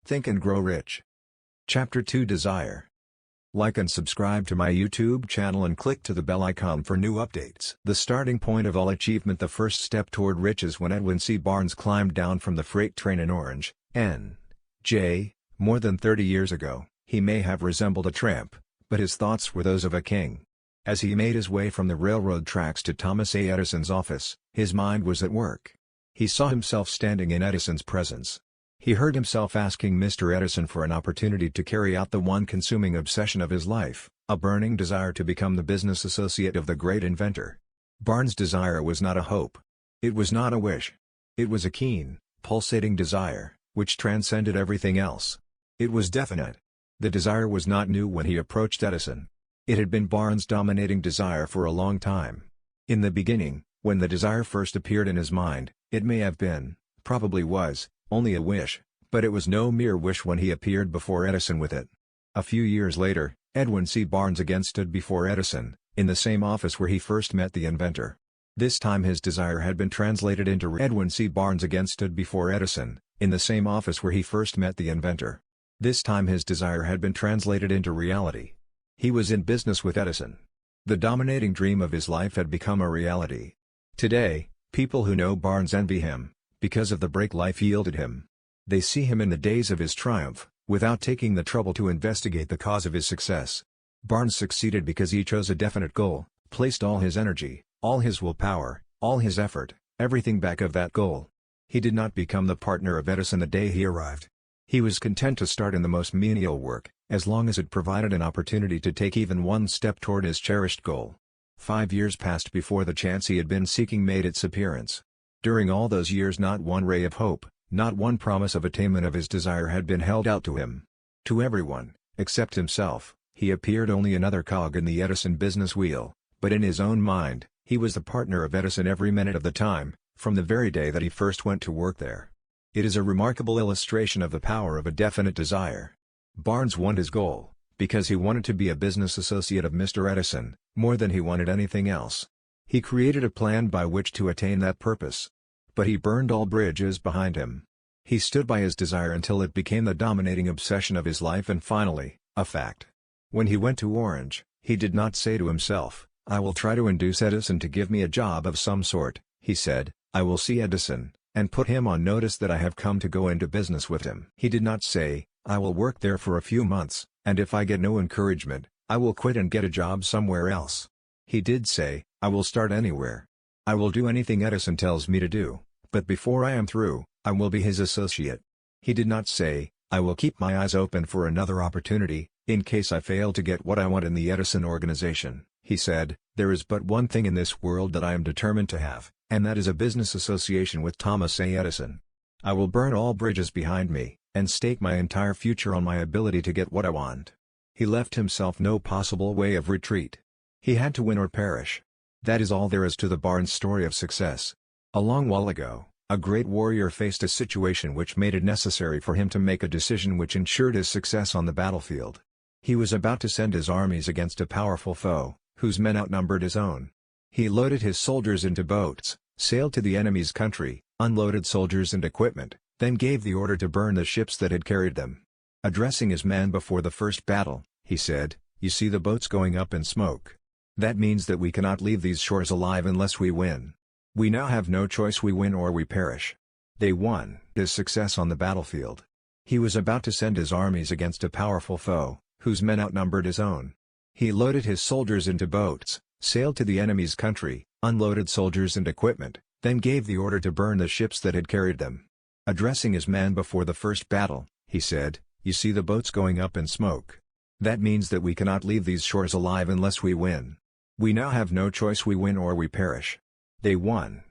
Think and Grow Rich. Chapter 2 Desire. Like and subscribe to my YouTube channel and click to the bell icon for new updates. The starting point of all achievement, the first step toward riches. When Edwin C. Barnes climbed down from the freight train in Orange, N.J., more than 30 years ago, he may have resembled a tramp, but his thoughts were those of a king. As he made his way from the railroad tracks to Thomas A. Edison's office, his mind was at work. He saw himself standing in Edison's presence. He heard himself asking Mr. Edison for an opportunity to carry out the one consuming obsession of his life, a burning desire to become the business associate of the great inventor. Barnes' desire was not a hope. It was not a wish. It was a keen, pulsating desire, which transcended everything else. It was definite. The desire was not new when he approached Edison. It had been Barnes' dominating desire for a long time. In the beginning, when the desire first appeared in his mind, it may have been, probably was, only a wish, but it was no mere wish when he appeared before Edison with it. A few years later, Edwin C. Barnes again stood before Edison, in the same office where he first met the inventor. This time his desire had been translated into Edwin C. Barnes again stood before Edison, in the same office where he first met the inventor. This time his desire had been translated into reality. He was in business with Edison. The dominating dream of his life had become a reality. Today, people who know Barnes envy him, because of the break life yielded him. They see him in the days of his triumph, without taking the trouble to investigate the cause of his success. Barnes succeeded because he chose a definite goal, placed all his energy, all his willpower, all his effort, everything back of that goal. He did not become the partner of Edison the day he arrived. He was content to start in the most menial work, as long as it provided an opportunity to take even one step toward his cherished goal. 5 years passed before the chance he had been seeking made its appearance. During all those years not one ray of hope, not one promise of attainment of his desire had been held out to him. To everyone, except himself, he appeared only another cog in the Edison business wheel, but in his own mind, he was the partner of Edison every minute of the time, from the very day that he first went to work there. It is a remarkable illustration of the power of a definite desire. Barnes won his goal, because he wanted to be a business associate of Mr. Edison, more than he wanted anything else. He created a plan by which to attain that purpose. But he burned all bridges behind him. He stood by his desire until it became the dominating obsession of his life and finally, a fact. When he went to Orange, he did not say to himself, "I will try to induce Edison to give me a job of some sort." He said, "I will see Edison, and put him on notice that I have come to go into business with him." He did not say, "I will work there for a few months, and if I get no encouragement, I will quit and get a job somewhere else." He did say, "I will start anywhere. I will do anything Edison tells me to do, but before I am through, I will be his associate." He did not say, "I will keep my eyes open for another opportunity, in case I fail to get what I want in the Edison organization." He said, "There is but one thing in this world that I am determined to have, and that is a business association with Thomas A. Edison. I will burn all bridges behind me, and stake my entire future on my ability to get what I want." He left himself no possible way of retreat. He had to win or perish. That is all there is to the Barnes story of success. A long while ago, a great warrior faced a situation which made it necessary for him to make a decision which ensured his success on the battlefield. He was about to send his armies against a powerful foe, whose men outnumbered his own. He loaded his soldiers into boats, sailed to the enemy's country, unloaded soldiers and equipment, then gave the order to burn the ships that had carried them. Addressing his men before the first battle, he said, "You see the boats going up in smoke. That means that we cannot leave these shores alive unless we win. We now have no choice, we win or we perish." They won. His success on the battlefield. He was about to send his armies against a powerful foe, whose men outnumbered his own. He loaded his soldiers into boats, sailed to the enemy's country, unloaded soldiers and equipment, then gave the order to burn the ships that had carried them. Addressing his men before the first battle, he said, "You see the boats going up in smoke. That means that we cannot leave these shores alive unless we win. We now have no choice, we win or we perish." They won.